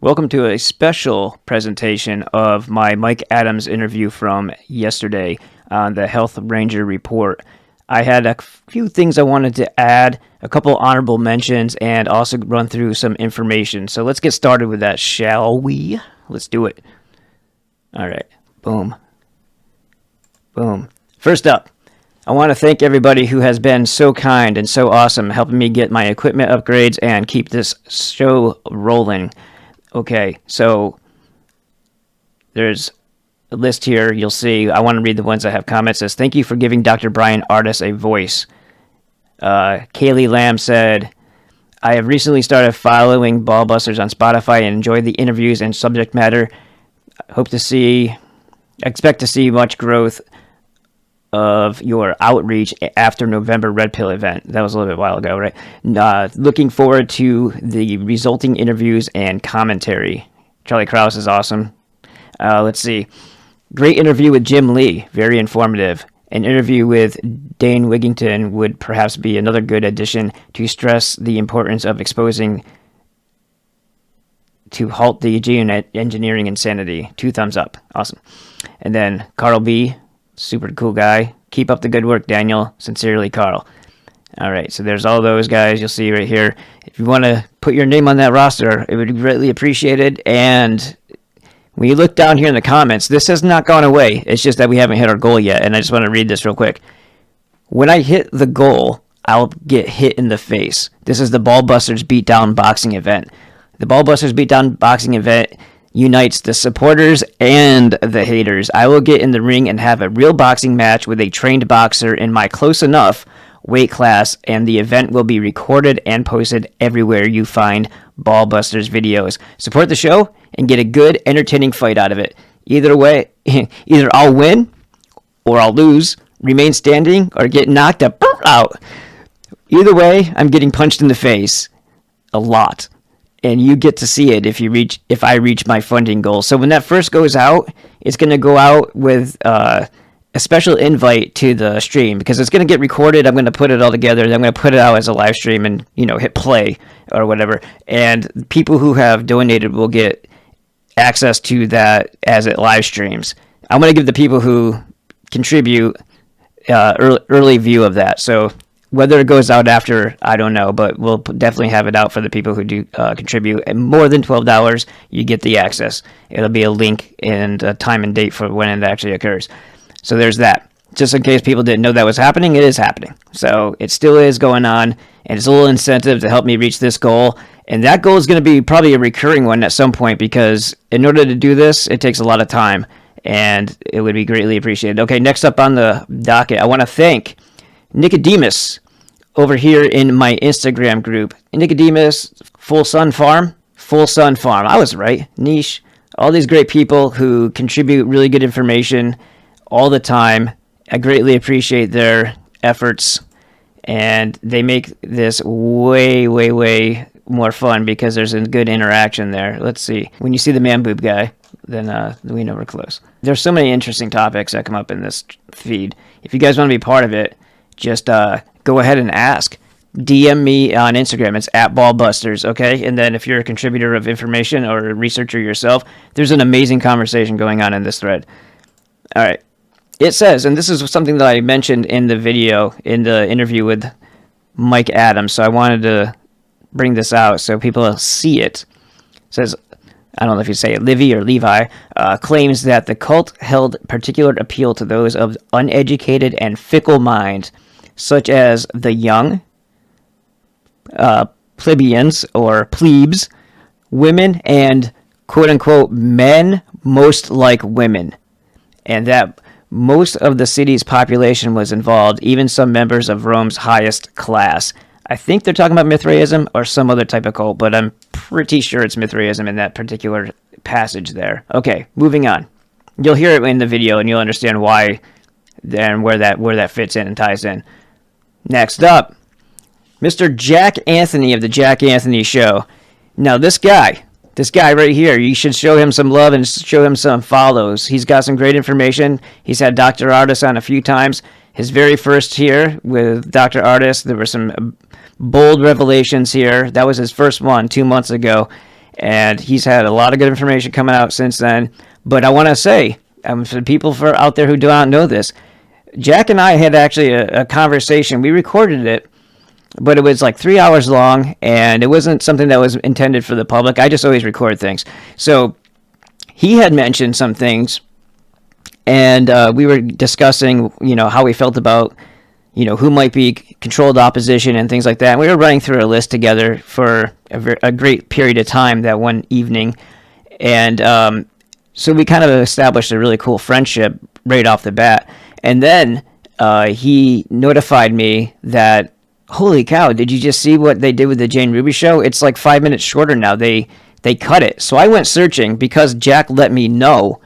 Welcome to a special presentation of my Mike Adams interview from yesterday on the Health Ranger Report. I had a few things I wanted to add, a couple honorable mentions, and also run through some information. So let's get started with that, shall we? Let's do it. All right. Boom. Boom. First up, I want to thank everybody who has been so kind and so awesome helping me get my equipment upgrades and keep this show rolling. Okay, so there's a list here you'll see. I want to read the ones that have comments. It says, thank you for giving Dr. Bryan Ardis a voice. Kaylee Lamb said, I have recently started following Ballbusters on Spotify and enjoy the interviews and subject matter. Expect to see much growth of your outreach after November Red Pill event. That was a little bit while ago, right? Looking forward to the resulting interviews and commentary. Charlie Krause is awesome. Let's see. Great interview with Jim Lee. Very informative. An interview with Dane Wigington would perhaps be another good addition to stress the importance of exposing to halt the geoengineering insanity. 2 thumbs up. Awesome. And then Carl B., super cool guy. Keep up the good work, Daniel. Sincerely, Carl. All right, so there's all those guys you'll see right here. If you want to put your name on that roster, it would be greatly appreciated. And when you look down here in the comments, this has not gone away. It's just that we haven't hit our goal yet, and I just want to read this real quick. When I hit the goal, I'll get hit in the face. This is the Ballbusters Beatdown Boxing event. The Ballbusters Beatdown Boxing event unites the supporters and the haters. I will get in the ring and have a real boxing match with a trained boxer in my close enough weight class, and the event will be recorded and posted everywhere you find Ballbusters videos. Support the show and get a good, entertaining fight out of it. Either way, either I'll win or I'll lose, remain standing, or get knocked out. Either way, I'm getting punched in the face a lot. And you get to see it if I reach my funding goal. So when that first goes out, it's going to go out with a special invite to the stream because it's going to get recorded. I'm going to put it all together. Then I'm going to put it out as a live stream and hit play or whatever. And people who have donated will get access to that as it live streams. I'm going to give the people who contribute early view of that. So whether it goes out after, I don't know, but we'll definitely have it out for the people who do contribute. And more than $12, you get the access. It'll be a link and a time and date for when it actually occurs. So there's that. Just in case people didn't know that was happening, it is happening. So it still is going on, and it's a little incentive to help me reach this goal. And that goal is going to be probably a recurring one at some point because in order to do this, it takes a lot of time, and it would be greatly appreciated. Okay, next up on the docket, I want to thank Nicodemus over here in my Instagram group. Nicodemus, Full Sun Farm. I was right. Niche. All these great people who contribute really good information all the time. I greatly appreciate their efforts, and they make this way, way, way more fun because there's a good interaction there. Let's see. When you see the man boob guy, then we know we're close. There's so many interesting topics that come up in this feed. If you guys want to be part of it, just go ahead and ask. DM me on Instagram. It's @Ballbusters, okay? And then if you're a contributor of information or a researcher yourself, there's an amazing conversation going on in this thread. All right. It says, and this is something that I mentioned in the video, in the interview with Mike Adams, so I wanted to bring this out so people see it. It says, I don't know if you say it, Livy or Levi, claims that the cult held particular appeal to those of uneducated and fickle mind, such as the young, plebeians or plebes, women, and quote-unquote men most like women, and that most of the city's population was involved, even some members of Rome's highest class. I think they're talking about Mithraism or some other type of cult, but I'm pretty sure it's Mithraism in that particular passage there. Okay, moving on. You'll hear it in the video, and you'll understand why and where that fits in and ties in. Next up, Mr. Jack Anthony of the Jack Anthony Show. Now, this guy right here, you should show him some love and show him some follows. He's got some great information. He's had Dr. Ardis on a few times. His very first here with Dr. Ardis, there were some bold revelations here. That was his first one 2 months ago. and he's had a lot of good information coming out since then. But I want to say, for the people out there who do not know this, Jack and I had actually a conversation. We recorded it, but it was like 3 hours long, and it wasn't something that was intended for the public. I just always record things. So he had mentioned some things, and we were discussing, how we felt about, who might be controlled opposition and things like that. And we were running through a list together for a great period of time that one evening. And so we kind of established a really cool friendship right off the bat. And then he notified me that, holy cow, did you just see what they did with the Jane Ruby show? It's like 5 minutes shorter now. They cut it. So I went searching because Jack let me know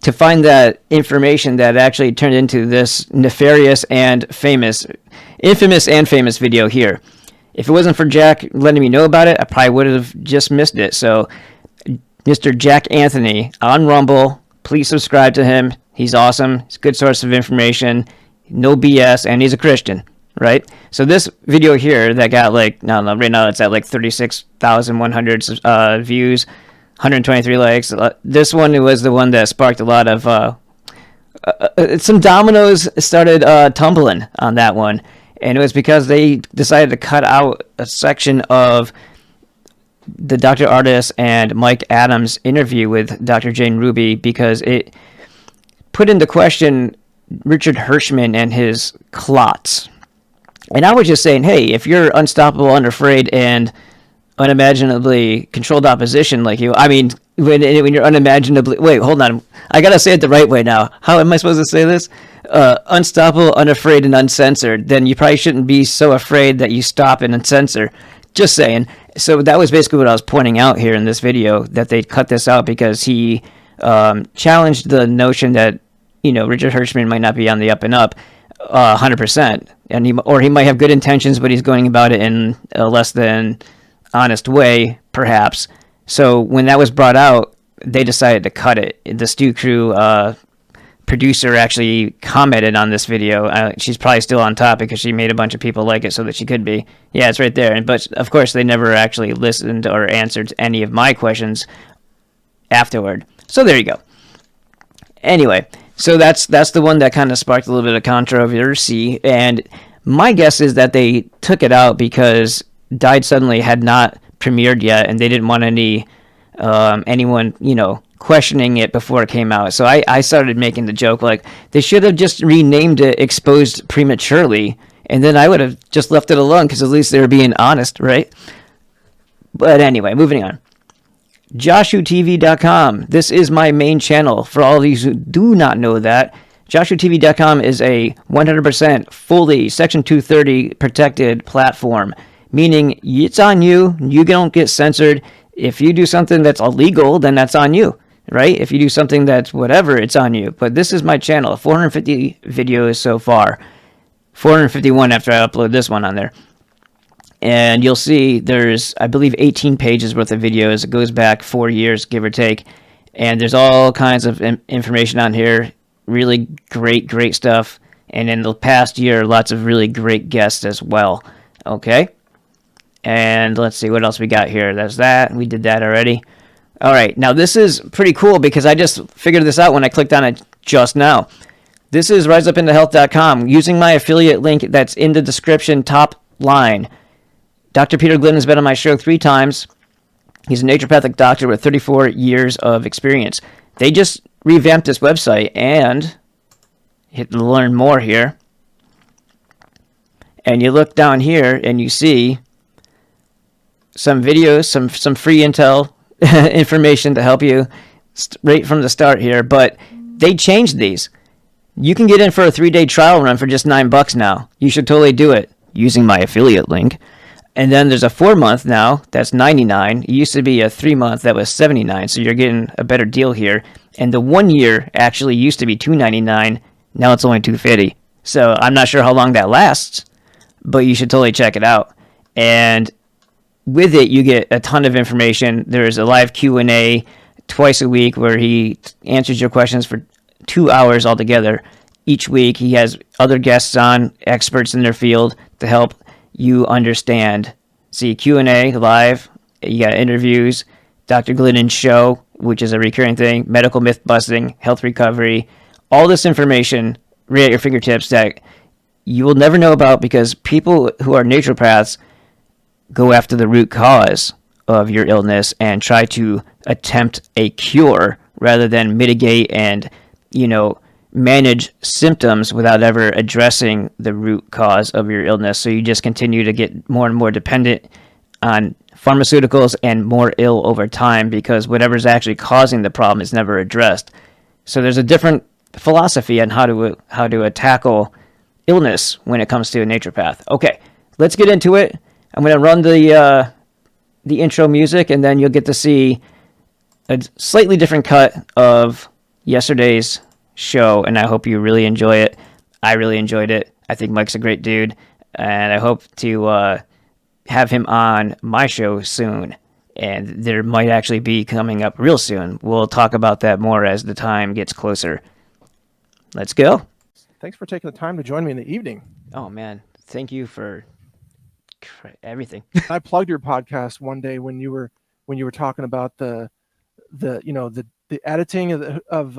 to find that information that actually turned into this nefarious and infamous and famous video here. If it wasn't for Jack letting me know about it, I probably would have just missed it. So Mr. Jack Anthony on Rumble, please subscribe to him. He's awesome. He's a good source of information. No BS, and he's a Christian, right? So this video here that got right now it's at 36,100 views, 123 likes. This one was the one that sparked a lot of some dominoes started tumbling on that one, and it was because they decided to cut out a section of the Dr. Ardis and Mike Adams interview with Dr. Jane Ruby because it put into question Richard Hirschman and his clots. And I was just saying, hey, if you're unstoppable, unafraid, and unimaginably controlled opposition like you, I mean, when you're unimaginably... Wait, hold on. I gotta say it the right way now. How am I supposed to say this? Unstoppable, unafraid, and uncensored. Then you probably shouldn't be so afraid that you stop and uncensor. Just saying. So that was basically what I was pointing out here in this video, that they cut this out because he challenged the notion that, Richard Hirschman might not be on the up and up 100%. And he might have good intentions, but he's going about it in a less than honest way, perhaps. So when that was brought out, they decided to cut it. The Stew Crew producer actually commented on this video. She's probably still on top because she made a bunch of people like it so that she could be. Yeah, it's right there. But of course, they never actually listened or answered any of my questions afterward. So there you go. Anyway, so that's the one that kind of sparked a little bit of controversy. And my guess is that they took it out because Died Suddenly had not premiered yet, and they didn't want anyone questioning it before it came out. So I started making the joke like they should have just renamed it Exposed Prematurely, and then I would have just left it alone because at least they were being honest, right? But anyway, moving on. JoshuTV.com. This is my main channel. For all of you who do not know that, JoshuTV.com is a 100% fully Section 230 protected platform, meaning it's on you. You don't get censored. If you do something that's illegal, then that's on you, right? If you do something that's whatever, it's on you. But this is my channel. 450 videos so far. 451 after I upload this one on there. And you'll see there's, I believe, 18 pages worth of videos. It goes back 4 years, give or take. And there's all kinds of information on here. Really great stuff. And in the past year, lots of really great guests as well. Okay? And let's see what else we got here. There's that. We did that already. All right. Now, this is pretty cool because I just figured this out when I clicked on it just now. This is riseupintohealth.com. Using my affiliate link that's in the description top line. Dr. Peter Glidden has been on my show 3 times. He's a naturopathic doctor with 34 years of experience. They just revamped this website and hit learn more here. And you look down here and you see some videos, some free intel information to help you right from the start here. But they changed these. You can get in for a 3-day trial run for just $9 now. You should totally do it using my affiliate link. And then there's a 4-month now, that's $99. It used to be a 3-month that was $79, so you're getting a better deal here. And the 1 year actually used to be $299, now it's only $250. So I'm not sure how long that lasts, but you should totally check it out. And with it, you get a ton of information. There's a live Q&A twice a week where he answers your questions for 2 hours altogether. Each week, he has other guests on, experts in their field, to help you understand. See, Q&A live, you got interviews, Dr. Glidden's show, which is a recurring thing, medical myth busting, health recovery, all this information right at your fingertips that you will never know about because people who are naturopaths go after the root cause of your illness and try to attempt a cure rather than mitigate and, manage symptoms without ever addressing the root cause of your illness. So you just continue to get more and more dependent on pharmaceuticals and more ill over time because whatever's actually causing the problem is never addressed. So there's a different philosophy on how to tackle illness when it comes to a naturopath. Okay, let's get into it. I'm going to run the intro music, and then you'll get to see a slightly different cut of yesterday's show, and I hope you really enjoy it. I really enjoyed it. I think Mike's a great dude, and I hope to have him on my show soon, and there might actually be coming up real soon. We'll talk about that more as the time gets closer. Let's go. Thanks for taking the time to join me in the evening. Oh, man. Thank you for everything. I plugged your podcast one day when you were talking about the editing of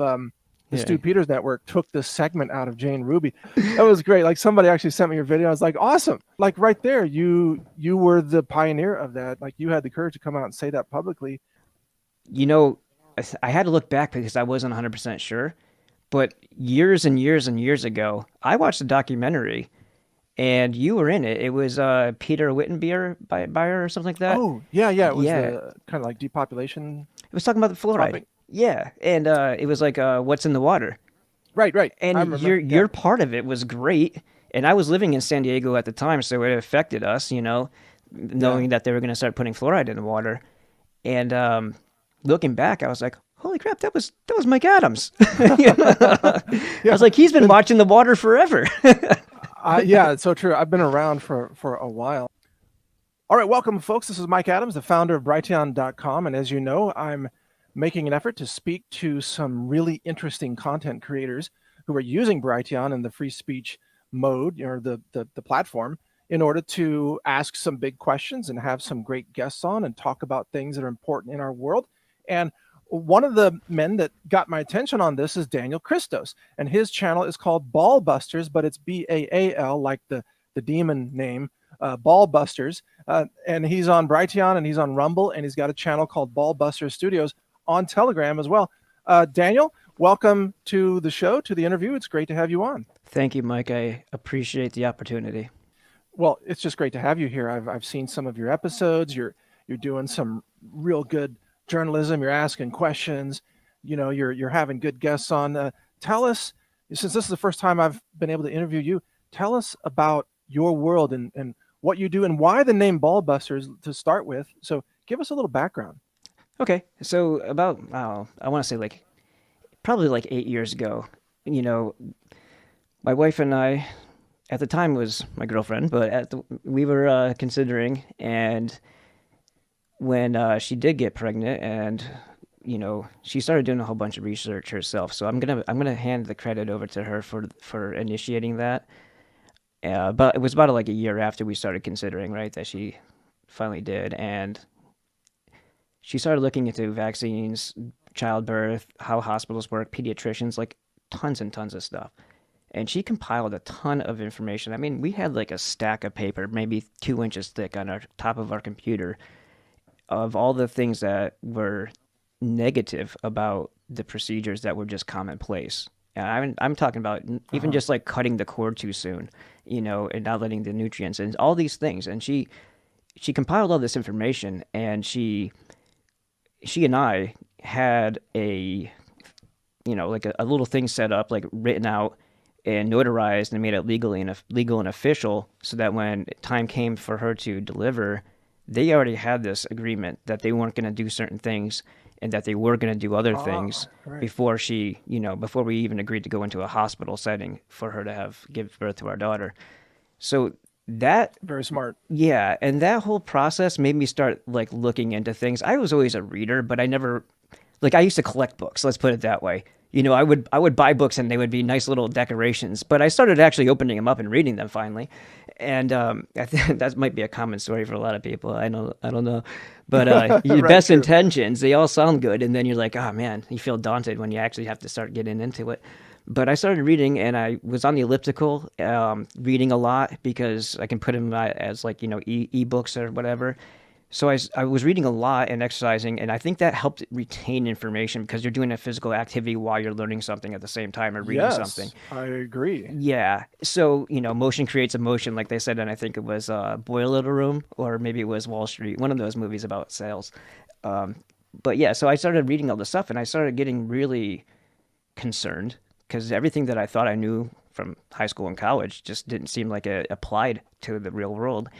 the Stu Peters Network took this segment out of Jane Ruby. That was great. Like somebody actually sent me your video. I was like, awesome. Like right there, you were the pioneer of that. Like you had the courage to come out and say that publicly. I had to look back because I wasn't 100% sure. But years and years and years ago, I watched a documentary, and you were in it. It was Peter Wittenbeer or something like that. Oh, yeah. It was the kind of like depopulation. It was talking about the fluoride. Topic. Yeah, and it was like what's in the water. Right. And your part of it was great. And I was living in San Diego at the time, so it affected us, knowing that they were going to start putting fluoride in the water. And looking back, I was like, holy crap, that was Mike Adams. I was like, he's been watching the water forever. Yeah, it's so true. I've been around for a while. All right, welcome, folks. This is Mike Adams, the founder of Brighteon.com. And as you know, I'm making an effort to speak to some really interesting content creators who are using Brighteon in the free speech mode, or the platform, in order to ask some big questions and have some great guests on and talk about things that are important in our world. And one of the men that got my attention on this is Daniel Kristos, and his channel is called Ball Busters, but it's Baal, like the demon name, Ball Busters. And he's on Brighteon and he's on Rumble, and he's got a channel called Ball Busters Studios on Telegram as well. Daniel, welcome to the show, to the interview. It's great to have you on. Thank you, Mike. I appreciate the opportunity. Well, it's just great to have you here. I've seen some of your episodes. You're doing some real good journalism. You're asking questions. You're having good guests on. Tell us, since this is the first time I've been able to interview you, tell us about your world and what you do and why the name Ball Busters to start with. So give us a little background. Okay, so about, I want to say probably 8 years ago, my wife and I, at the time was my girlfriend, but we were considering, and when she did get pregnant, and she started doing a whole bunch of research herself. So I'm gonna hand the credit over to her for initiating that. But it was about a year after we started considering, right, that she finally did, and she started looking into vaccines, childbirth, how hospitals work, pediatricians, tons and tons of stuff. And she compiled a ton of information. I mean, we had a stack of paper, maybe 2 inches thick, on our top of our computer, of all the things that were negative about the procedures that were just commonplace. And I'm talking about even just cutting the cord too soon, and not letting the nutrients and all these things. And she compiled all this information, and she and I had a little thing set up, written out and notarized and made it legal and official, so that when time came for her to deliver, they already had this agreement that they weren't going to do certain things and that they were going to do other things before before we even agreed to go into a hospital setting for her to give birth to our daughter. So that, very smart. Yeah, and that whole process made me start looking into things. I was always a reader, but I never like I used to collect books. Let's put it that way. You know, I would buy books and they would be nice little decorations, but I started actually opening them up and reading them finally. And I think that might be a common story for a lot of people. I don't know, but your best intentions, they all sound good, and then you're like, oh man, you feel daunted when you actually have to start getting into it. But I started reading, and I was on the elliptical, reading a lot because I can put them as like, you know, e-books or whatever. So I was reading a lot and exercising, and I think that helped retain information because you're doing a physical activity while you're learning something at the same time or reading something. I agree. Yeah. So, you know, motion creates emotion, like they said, and I think it was Boiler Room, or maybe it was Wall Street, one of those movies about sales. But yeah, so I started reading all this stuff, and I started getting really concerned because everything that I thought I knew from high school and college just didn't seem like it applied to the real world.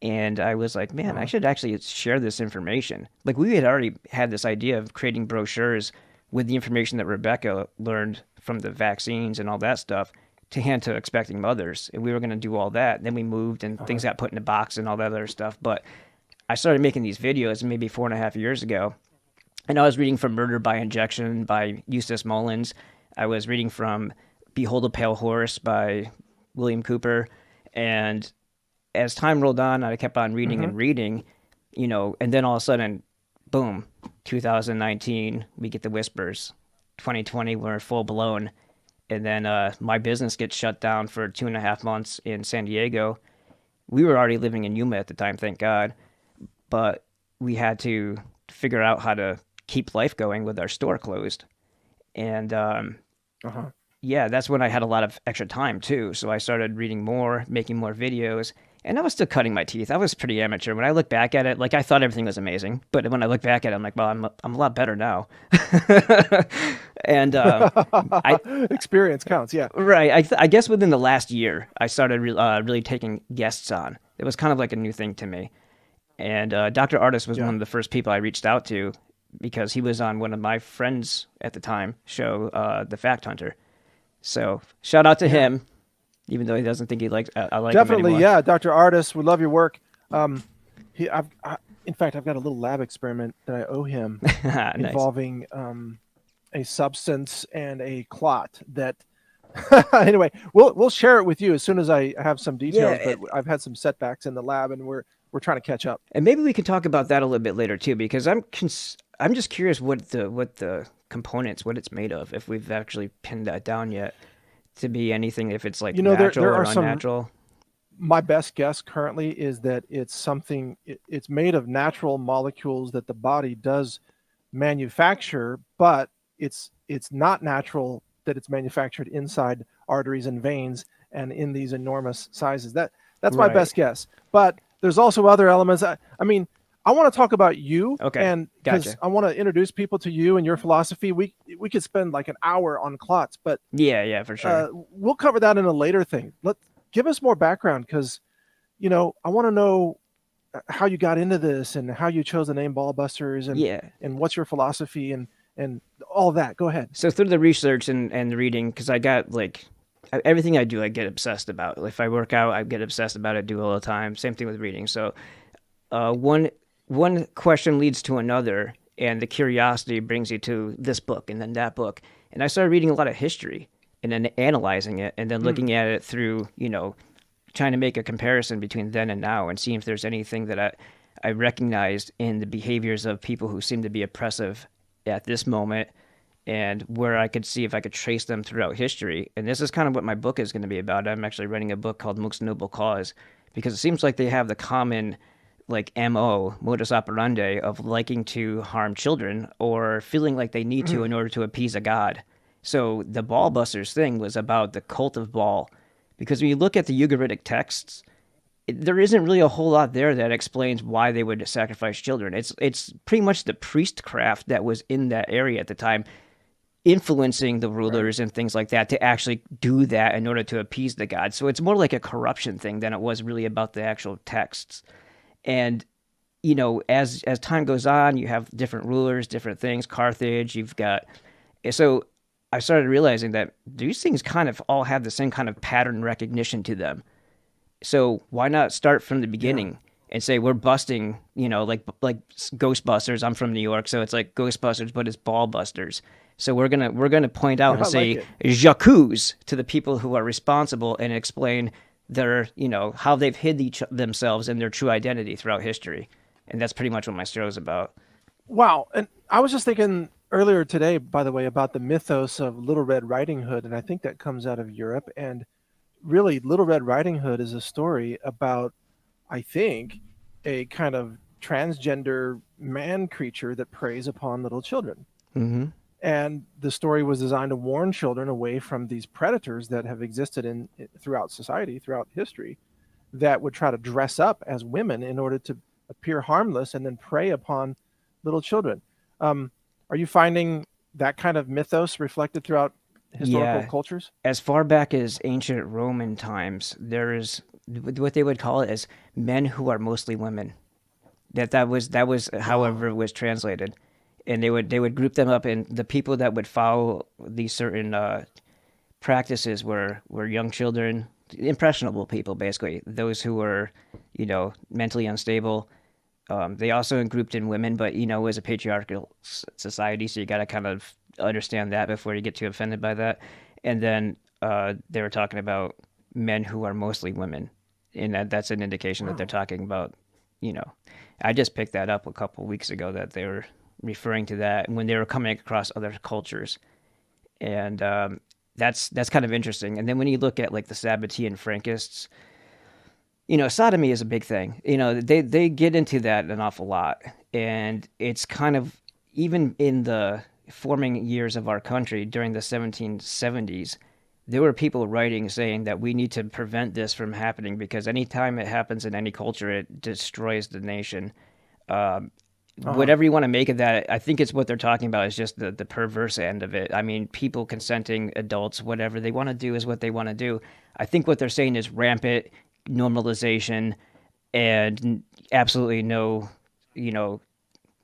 And I was like, man, I should actually share this information. Like, we had already had this idea of creating brochures with the information that Rebecca learned from the vaccines and all that stuff to hand to expecting mothers. And we were going to do all that. Then we moved and things got put in a box and all that other stuff. But I started making these videos maybe 4.5 years ago. And I was reading from Murder by Injection by Eustace Mullins. I was reading from Behold a Pale Horse by William Cooper. And as time rolled on, I kept on reading and reading, you know, and then all of a sudden, boom, 2019, we get the whispers. 2020, we're full blown. And then my business gets shut down for 2.5 months in San Diego. We were already living in Yuma at the time, thank God. But we had to figure out how to keep life going with our store closed. And yeah, that's when I had a lot of extra time too. So I started reading more, making more videos. And I was still cutting my teeth. I was pretty amateur. When I look back at it, like, I thought everything was amazing. But when I look back at it, I'm like, well, I'm a lot better now. And experience counts, yeah. Right. I guess within the last year, I started really taking guests on. It was kind of like a new thing to me. And Dr. Ardis was one of the first people I reached out to because he was on one of my friends at the time show, The Fact Hunter. So shout out to him. Even though he doesn't think he likes, I like definitely, him anymore. Yeah. Dr. Ardis, we love your work. In fact, I've got a little lab experiment that I owe him Nice. involving a substance and a clot. That anyway, we'll share it with you as soon as I have some details. But I've had some setbacks in the lab, and we're trying to catch up. And maybe we can talk about that a little bit later too, because I'm just curious what the components, what it's made of, if we've actually pinned that down yet. To be anything, if it's like natural there or are unnatural. My best guess currently is that it's something. It's made of natural molecules that the body does manufacture, but it's not natural that it's manufactured inside arteries and veins and in these enormous sizes. That's my best guess. But there's also other elements. I mean, I want to talk about you, and because I want to introduce people to you and your philosophy. We could spend like an hour on clots, but yeah, for sure. We'll cover that in a later thing. Give us more background, because I want to know how you got into this and how you chose the name Ballbusters and what's your philosophy and all that. Go ahead. So through the research and the reading, because I got like everything I do, I get obsessed about. If I work out, I get obsessed about it. Do all the time. Same thing with reading. So one question leads to another, and the curiosity brings you to this book and then that book. And I started reading a lot of history and then analyzing it and then looking at it through, trying to make a comparison between then and now and seeing if there's anything that I recognized in the behaviors of people who seem to be oppressive at this moment, and where I could see if I could trace them throughout history. And this is kind of what my book is going to be about. I'm actually writing a book called Most Noble Cause, because it seems like they have the common modus operandi of liking to harm children or feeling like they need to in order to appease a god. So the Ballbusters thing was about the cult of Baal, because when you look at the Ugaritic texts, there isn't really a whole lot there that explains why they would sacrifice children. It's pretty much the priestcraft that was in that area at the time, influencing the rulers and things like that to actually do that in order to appease the gods. So it's more like a corruption thing than it was really about the actual texts. And, as time goes on, you have different rulers, different things. Carthage, you've got... So I started realizing that these things kind of all have the same kind of pattern recognition to them. So why not start from the beginning and say we're busting, like Ghostbusters. I'm from New York, so it's like Ghostbusters, but it's ball busters. So we're gonna point out and say j'accuse to the people who are responsible and explain their, how they've hid themselves and their true identity throughout history. And that's pretty much what my show is about. Wow. And I was just thinking earlier today, by the way, about the mythos of Little Red Riding Hood. And I think that comes out of Europe. And really, Little Red Riding Hood is a story about, I think, a kind of transgender man creature that preys upon little children. Mm-hmm. And the story was designed to warn children away from these predators that have existed throughout society, throughout history, that would try to dress up as women in order to appear harmless and then prey upon little children. Are you finding that kind of mythos reflected throughout historical cultures? As far back as ancient Roman times, there is what they would call it as men who are mostly women. That was however it was translated. And they would group them up, and the people that would follow these certain practices were young children, impressionable people, basically. Those who were, mentally unstable. They also grouped in women, but it was a patriarchal society, so you got to kind of understand that before you get too offended by that. And then they were talking about men who are mostly women, and that's an indication that they're talking about. I just picked that up a couple weeks ago that they were referring to that when they were coming across other cultures, and that's kind of interesting. And then when you look at like the Sabbatean Frankists, sodomy is a big thing. They get into that an awful lot, and it's kind of even in the forming years of our country during the 1770s, there were people writing saying that we need to prevent this from happening because anytime it happens in any culture, it destroys the nation. Whatever you want to make of that, I think it's what they're talking about is just the perverse end of it. I mean, people consenting adults, whatever they want to do is what they want to do. I think what they're saying is rampant normalization and absolutely no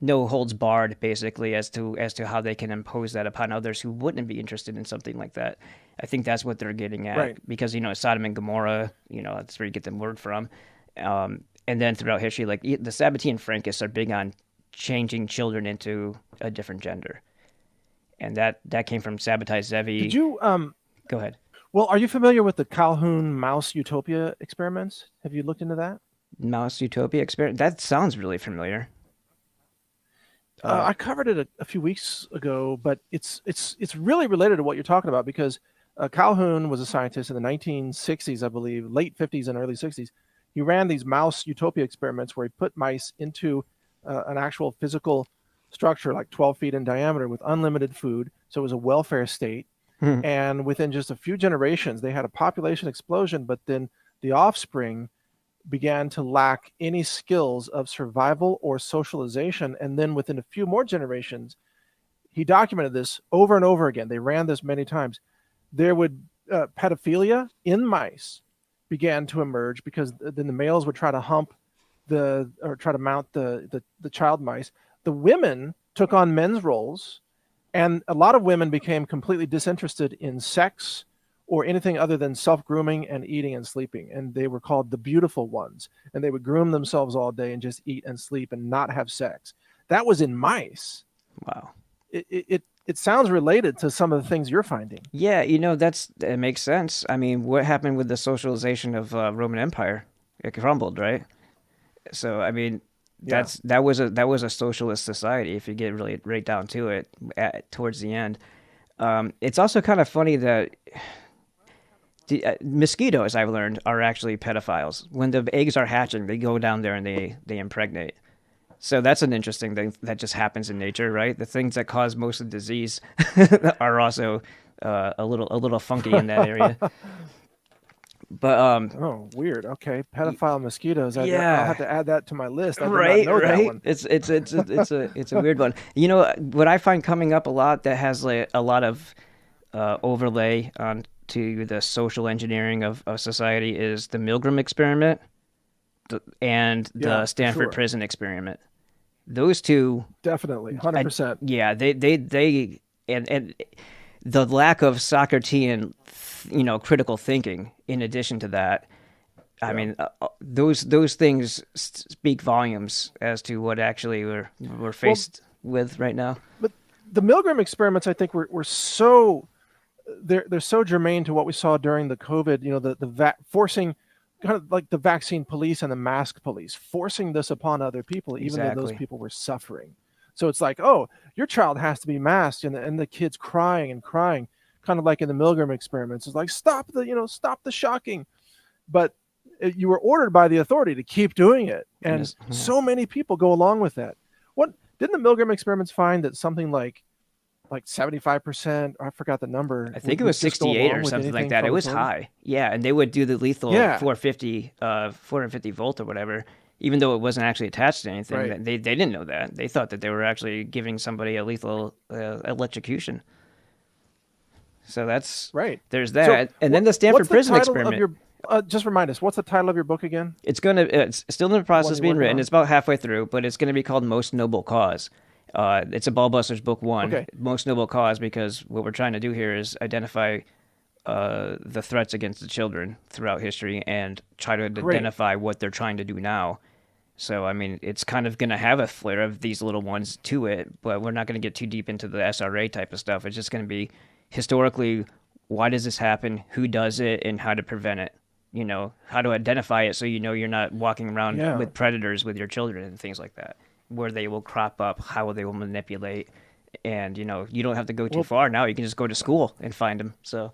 holds barred, basically, as to how they can impose that upon others who wouldn't be interested in something like that. I think that's what they're getting at, right. Because Sodom and Gomorrah, that's where you get the word from. And then throughout history, like the Sabbatean Frankists are big on changing children into a different gender, and that came from Sabbatai Zevi. Did you go ahead? Well, are you familiar with the Calhoun mouse utopia experiments? Have you looked into that? Mouse utopia experiment? That sounds really familiar. I covered it a few weeks ago, but it's really related to what you're talking about because Calhoun was a scientist in the 1960s, I believe, late 50s and early 60s. He ran these mouse utopia experiments where he put mice into an actual physical structure like 12 feet in diameter with unlimited food. So it was a welfare state. And within just a few generations, they had a population explosion, but then the offspring began to lack any skills of survival or socialization. And then within a few more generations, he documented this over and over again. They ran this many times. There would pedophilia in mice began to emerge because then the males would try to hump try to mount the child mice. The women took on men's roles, and a lot of women became completely disinterested in sex or anything other than self-grooming and eating and sleeping. And they were called the beautiful ones. And they would groom themselves all day and just eat and sleep and not have sex. That was in mice. Wow. It sounds related to some of the things you're finding. Yeah, it makes sense. I mean, what happened with the socialization of Roman Empire? It crumbled, right? So, I mean, that was a socialist society if you get really right down to it towards the end. It's also kind of funny that mosquitoes, I've learned, are actually pedophiles. When the eggs are hatching, they go down there and they impregnate. So that's an interesting thing that just happens in nature, right? The things that cause most of the disease are also a little funky in that area. But oh, weird. Okay, pedophile mosquitoes. I'll have to add that to my list. I did right, not know right. That one. It's a weird one. What I find coming up a lot that has like a lot of overlay onto the social engineering of society is the Milgram experiment and the Stanford prison experiment. Those two definitely 100%. Yeah, they and the lack of Socratean, critical thinking in addition to that I mean, those things speak volumes as to what actually we're faced with right now. But the Milgram experiments, I think, were so they're so germane to what we saw during the COVID. You know, the forcing, kind of like the vaccine police and the mask police, forcing this upon other people, even though those people were suffering. So it's like, oh, your child has to be masked, and the kid's crying and crying, kind of like in the Milgram experiments. It's like, stop the shocking. But you were ordered by the authority to keep doing it, and so many people go along with that. What didn't the Milgram experiments find that something like 75%? I forgot the number. I think it was 68 or something like that. It was high, yeah. And they would do the lethal 450 volt or whatever, even though it wasn't actually attached to anything. Right. They didn't know that. They thought that they were actually giving somebody a lethal electrocution. So that's right. There's that, and then the Stanford prison experiment. Just remind us, what's the title of your book again? It's still in the process of being written. It's about halfway through, but it's going to be called Most Noble Cause. It's a Ballbusters book 1, okay. Most Noble Cause, because what we're trying to do here is identify the threats against the children throughout history and try to identify what they're trying to do now. So, I mean, it's kind of going to have a flair of these little ones to it, but we're not going to get too deep into the SRA type of stuff. It's just going to be historically, why does this happen, who does it, and how to prevent it. You know, how to identify it so you know you're not walking around with predators with your children and things like that, where they will crop up, how they will manipulate. And, you know, you don't have to go too far now. You can just go to school and find them. So,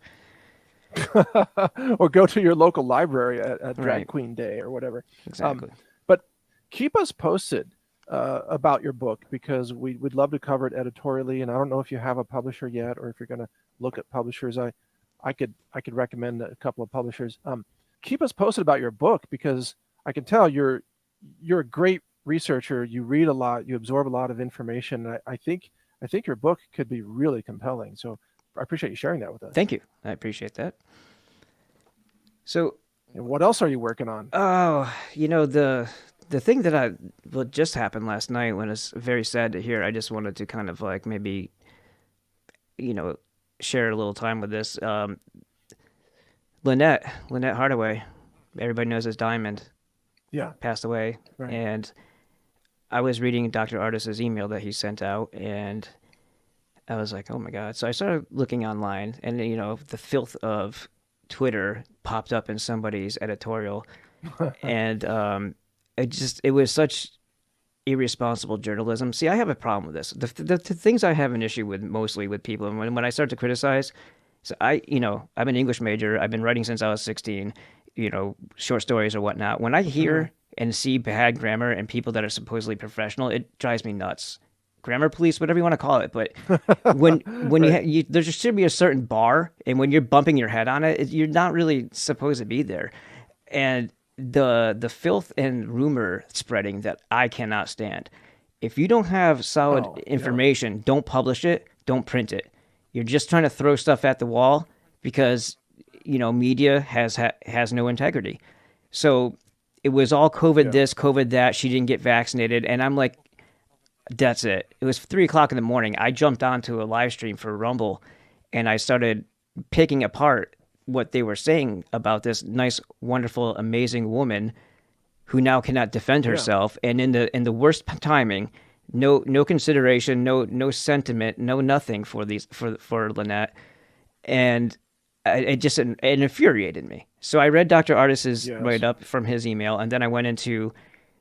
or go to your local library at Drag Queen Day or whatever. Exactly. But keep us posted about your book, because we'd love to cover it editorially. And I don't know if you have a publisher yet, or if you're going to look at publishers. I could recommend a couple of publishers. Keep us posted about your book, because I can tell you're a great researcher. You read a lot, you absorb a lot of information. And I think your book could be really compelling. So I appreciate you sharing that with us. Thank you. I appreciate that. So, and what else are you working on? Oh, you know, the thing that just happened last night, when it's very sad to hear. I just wanted to kind of like maybe, you know, share a little time with this. Lynette Hardaway, everybody knows as Diamond, passed away. Right. And I was reading Dr. Ardis's email that he sent out, and I was like, oh my God. So I started looking online, and, you know, the filth of Twitter popped up in somebody's editorial. And it was such irresponsible journalism. See, I have a problem with this. The things I have an issue with mostly with people, and when I start to criticize, so I'm an English major. I've been writing since I was 16, you know, short stories or whatnot. When I hear and see bad grammar and people that are supposedly professional, it drives me nuts. Grammar police, whatever you want to call it. But when there should be a certain bar, and when you're bumping your head on it, you're not really supposed to be there. And the filth and rumor spreading that I cannot stand. If you don't have solid information, don't publish it, don't print it. You're just trying to throw stuff at the wall because, you know, media has no integrity. So it was all COVID this, COVID that. She didn't get vaccinated. And I'm like, that's it. It was 3:00 in the morning. I jumped onto a live stream for Rumble, and I started picking apart what they were saying about this nice, wonderful, amazing woman who now cannot defend herself. And in the worst timing, no consideration, no sentiment, no nothing for Lynette. And it infuriated me. So I read Dr. Ardis's write-up from his email, and then I went into,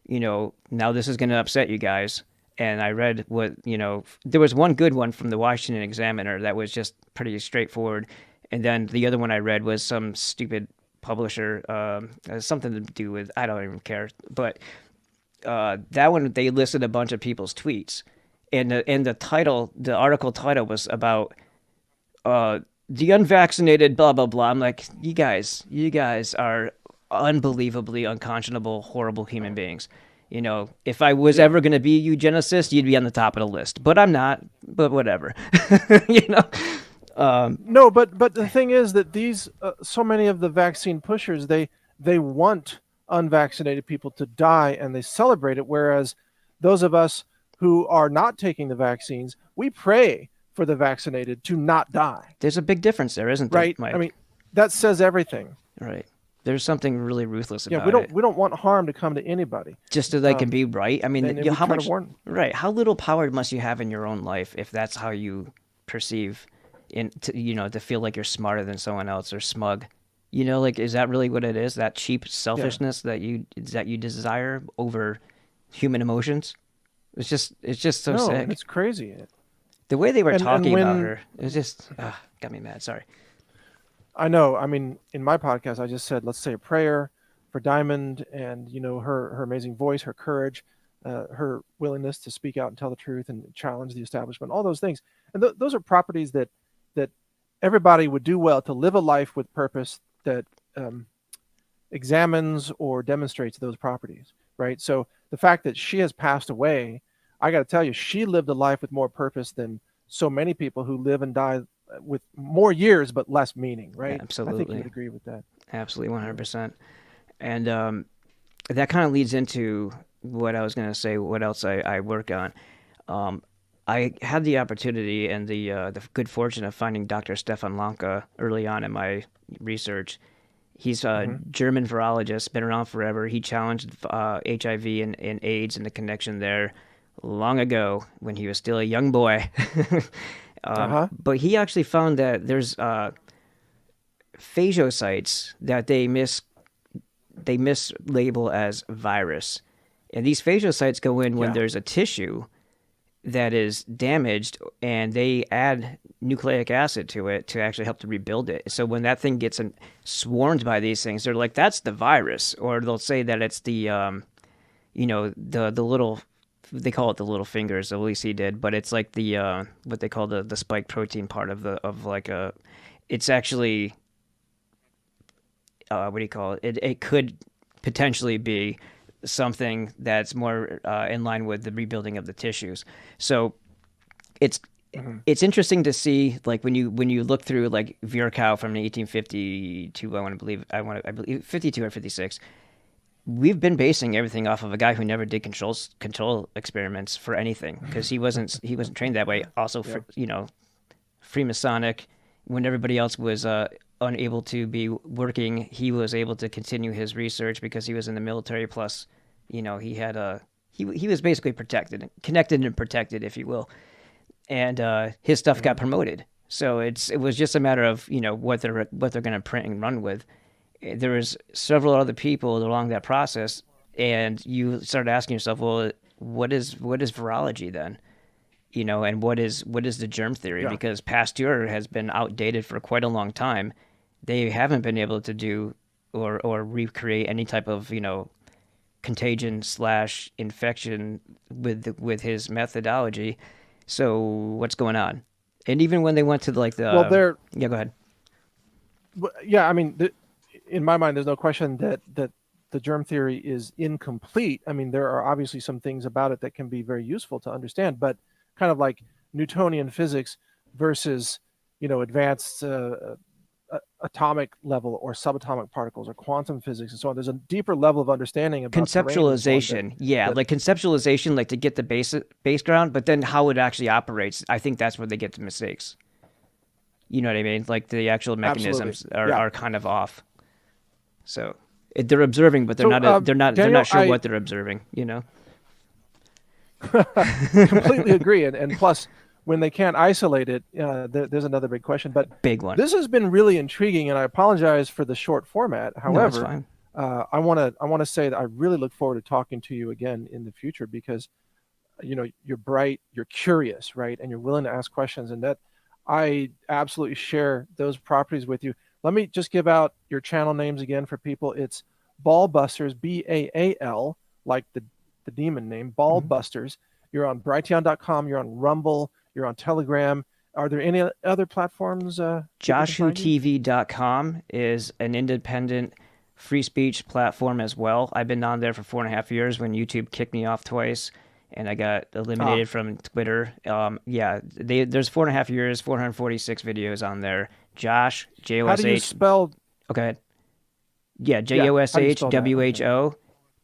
you know, now this is going to upset you guys. And I read what, you know, there was one good one from the Washington Examiner that was just pretty straightforward. And then the other one I read was some stupid publisher, something to do with, I don't even care. But that one, they listed a bunch of people's tweets. And the title, the article title was about the unvaccinated, blah, blah, blah. I'm like, you guys are unbelievably unconscionable, horrible human beings. You know, if I was ever going to be a eugenicist, you'd be on the top of the list. But I'm not. But whatever. You know. No, but the thing is that these so many of the vaccine pushers, they want unvaccinated people to die, and they celebrate it. Whereas those of us who are not taking the vaccines, we pray for the vaccinated to not die. There's a big difference there, isn't there, right, Mike? I mean, that says everything. Right. There's something really ruthless Yeah, about it. we don't want harm to come to anybody. Just so they can be right. I mean, and you know, we how try to much warn. right? How little power must you have in your own life if that's how you perceive, to feel like you're smarter than someone else or smug. You know, like, is that really what it is? That cheap selfishness that you desire over human emotions? It's just so No, sick. and it's crazy. The way they were talking about when her, it was just got me mad. Sorry. I know, I mean, in my podcast, I just said, let's say a prayer for Diamond, and her amazing voice, her courage, her willingness to speak out and tell the truth and challenge the establishment, all those things, and those are properties that everybody would do well to live a life with purpose that examines or demonstrates those properties, right? So the fact that she has passed away, I got to tell you, she lived a life with more purpose than so many people who live and die with more years but less meaning, right? Yeah, absolutely. I think you would agree with that. Absolutely, 100%. And that kind of leads into what I was going to say, what else I work on. I had the opportunity and the good fortune of finding Dr. STEFAN LANKA early on in my research. He's a German virologist, been around forever. He challenged HIV and AIDS and the connection there long ago when he was still a young boy. But he actually found that there's phagocytes that they mislabel as virus. And these phagocytes go in when there's a tissue that is damaged, and they add nucleic acid to it to actually help to rebuild it. So when that thing gets swarmed by these things, they're like, that's the virus. Or they'll say that it's the little, they call it the little fingers, at least he did, but it's like the what they call the spike protein part it's actually what do you call it? It could potentially be something that's more in line with the rebuilding of the tissues. So it's interesting to see, like, when you look through like Virchow from 1852, I believe 52 or 56. We've been basing everything off of a guy who never did control experiments for anything, because he wasn't trained that way. Also, Freemasonic, when everybody else was unable to be working, he was able to continue his research because he was in the military. Plus, he had he was basically connected and protected, if you will, and his stuff got promoted. So it was just a matter of what they're going to print and run with. There was several other people along that process, and you start asking yourself, well, what is virology then? And what is the germ theory? Because Pasteur has been outdated for quite a long time. They haven't been able to do or recreate any type of contagion / infection with his methodology. So what's going on? And even when they went to go ahead. Yeah, I mean, in my mind, there's no question that the germ theory is incomplete. I mean, there are obviously some things about it that can be very useful to understand, but kind of like Newtonian physics versus advanced atomic level or subatomic particles or quantum physics and so on. There's a deeper level of understanding about conceptualization. Like conceptualization, like to get the base ground, but then how it actually operates, I think that's where they get the mistakes. You know what I mean? Like the actual mechanisms are kind of off. So they're observing, but they're not sure what they're observing. Completely agree, and plus, when they can't isolate it, there's another big question. But big one. This has been really intriguing, and I apologize for the short format. However, I want to say that I really look forward to talking to you again in the future, because you're bright, you're curious, right, and you're willing to ask questions, and that I absolutely share those properties with you. Let me just give out your channel names again for people. It's Ballbusters, Baal, like the demon name, Ballbusters. You're on Brighteon.com, you're on Rumble, you're on Telegram. Are there any other platforms? JoshuTV.com is an independent free speech platform as well. I've been on there for 4.5 years when YouTube kicked me off twice, and I got eliminated from Twitter. There's 4.5 years, 446 videos on there. Josh, Josh. How do you spell? Okay. Yeah, JOSHWHO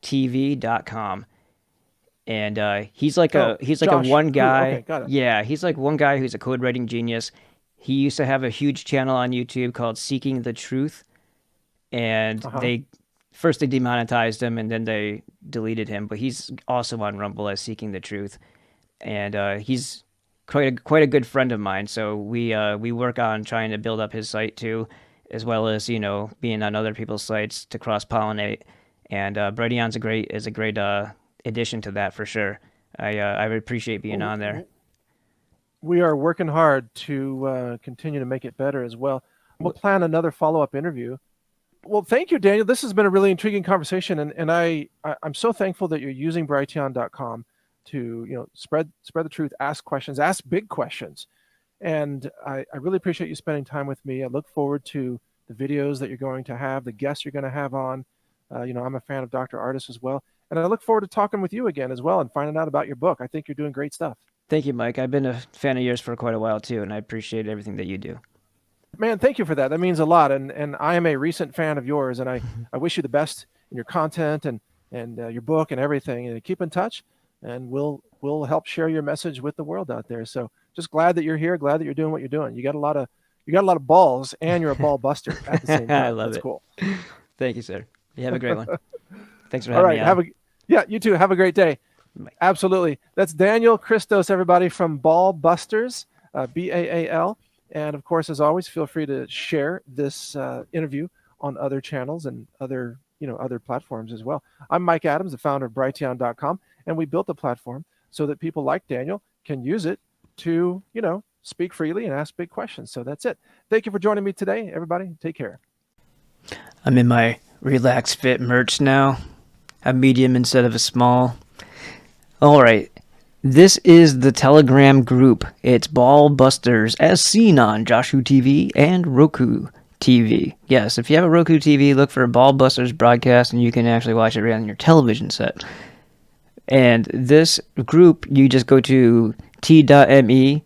TV.com. And he's like a one guy. Okay, got it. Yeah, he's like one guy who's a code writing genius. He used to have a huge channel on YouTube called Seeking the Truth, and they demonetized him, and then they deleted him. But he's also on Rumble as Seeking the Truth, and he's quite a good friend of mine. So we work on trying to build up his site too, as well as being on other people's sites to cross pollinate. And Brighteon's is a great addition to that for sure. I would appreciate being on there. We are working hard to continue to make it better as well. We'll plan another follow-up interview. Well, thank you, Daniel. This has been a really intriguing conversation, and I'm so thankful that you're using Brighteon.com to spread the truth, ask questions, ask big questions. And I really appreciate you spending time with me. I look forward to the videos that you're going to have, the guests you're going to have on. I'm a fan of Dr. Ardis as well. And I look forward to talking with you again as well and finding out about your book. I think you're doing great stuff. Thank you, Mike. I've been a fan of yours for quite a while too, and I appreciate everything that you do. Man, thank you for that. That means a lot. And I am a recent fan of yours, and I wish you the best in your content and your book and everything. And keep in touch, and we'll help share your message with the world out there. So just glad that you're here. Glad that you're doing what you're doing. You got a lot of balls, and you're a ball buster at the same time. I love it. That's cool. Thank you, sir. You have a great one. Thanks for having me on. Yeah, you too. Have a great day. Bye. Absolutely. That's Daniel Kristos, everybody, from Ball Busters, BAAL. And of course, as always, feel free to share this interview on other channels and other platforms as well. I'm Mike Adams, the founder of Brighteon.com, and we built a platform so that people like Daniel can use it to, speak freely and ask big questions. So that's it. Thank you for joining me today, everybody. Take care. I'm in my Relax Fit merch now. A medium instead of a small. All right. This is the Telegram group. It's Ball Busters as seen on Joshua TV and Roku TV. Yes, if you have a Roku TV, look for Ball Busters broadcast and you can actually watch it right on your television set. And this group, you just go to t.me/Ball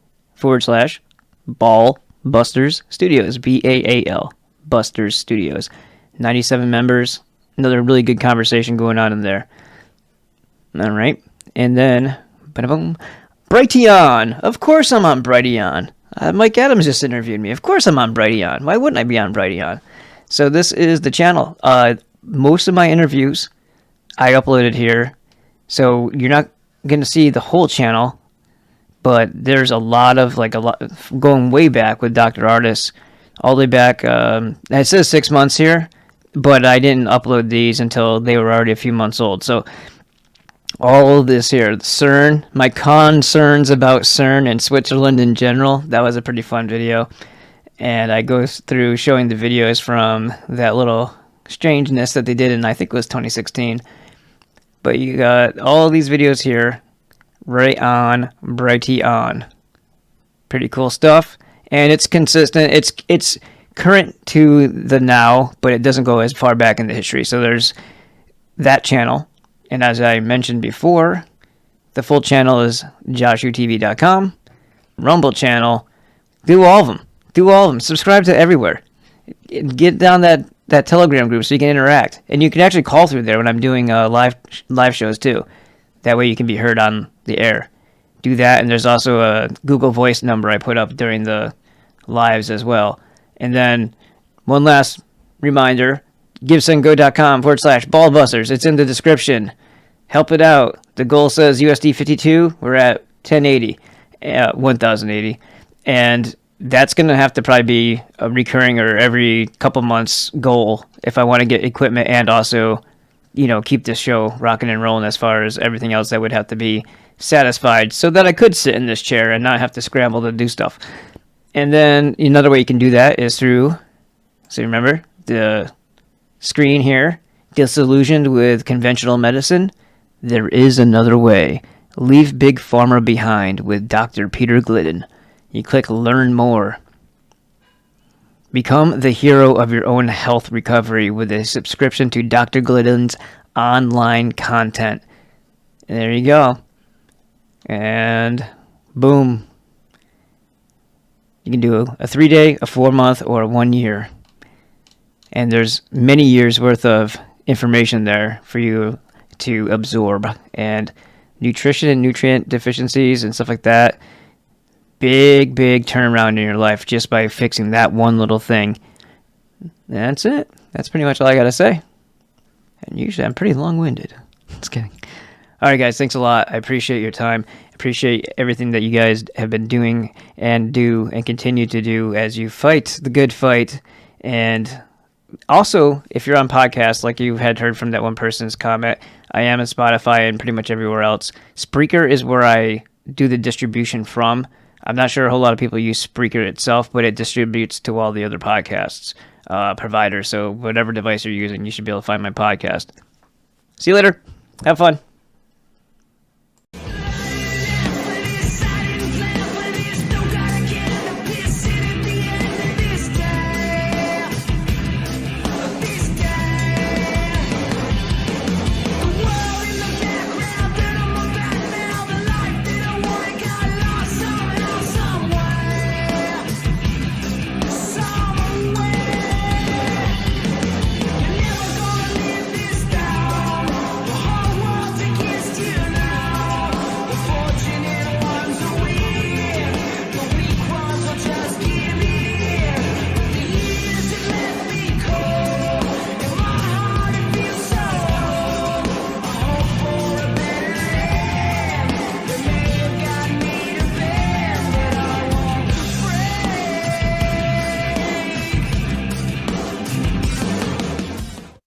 Busters Studios. BAAL. Busters Studios. 97 members. Another really good conversation going on in there. All right. And then, Brighteon. Of course I'm on Brighteon. Mike Adams just interviewed me. Of course I'm on Brighteon. Why wouldn't I be on Brighteon? So this is the channel. Most of my interviews I uploaded here. So you're not going to see the whole channel. But there's a lot going way back with Dr. Ardis. All the way back. It says 6 months here. But I didn't upload these until they were already a few months old. So all of this here, CERN, my concerns about CERN and Switzerland in general, that was a pretty fun video. And I go through showing the videos from that little strangeness that they did in, I think it was 2016. But you got all these videos here right on Brighteon. Pretty cool stuff. And it's consistent. It's current to the now, but it doesn't go as far back into history. So there's that channel. And as I mentioned before, the full channel is joshuatv.com. Rumble channel. Do all of them. Subscribe to everywhere. Get down that Telegram group so you can interact. And you can actually call through there when I'm doing live shows too. That way you can be heard on the air. Do that. And there's also a Google Voice number I put up during the lives as well. And then one last reminder, givesendgo.com/ballbusters. It's in the description. Help it out. The goal says USD 52. We're at 1080, 1080. And that's going to have to probably be a recurring or every couple months goal if I want to get equipment and also, keep this show rocking and rolling as far as everything else that would have to be satisfied so that I could sit in this chair and not have to scramble to do stuff. And then another way you can do that is through, so remember, the screen here, disillusioned with conventional medicine. There is another way. Leave Big Pharma behind with Dr. Peter Glidden. You click Learn More. Become the hero of your own health recovery with a subscription to Dr. Glidden's online content. And there you go. And boom. You can do a 3-day, a 4-month, or a 1 year. And there's many years worth of information there for you to absorb. And nutrition and nutrient deficiencies and stuff like that. Big turnaround in your life just by fixing that one little thing. That's it. that's pretty much all I got to say. And usually I'm pretty long-winded. Just kidding. All right, guys, thanks a lot. I appreciate your time. Appreciate everything that you guys have been doing and do and continue to do as you fight the good fight. And also, if you're on podcasts, like you had heard from that one person's comment, I am on Spotify and pretty much everywhere else. Spreaker is where I do the distribution from. I'm not sure a whole lot of people use Spreaker itself, but it distributes to all the other podcasts providers. So whatever device you're using, you should be able to find my podcast. See you later. Have fun.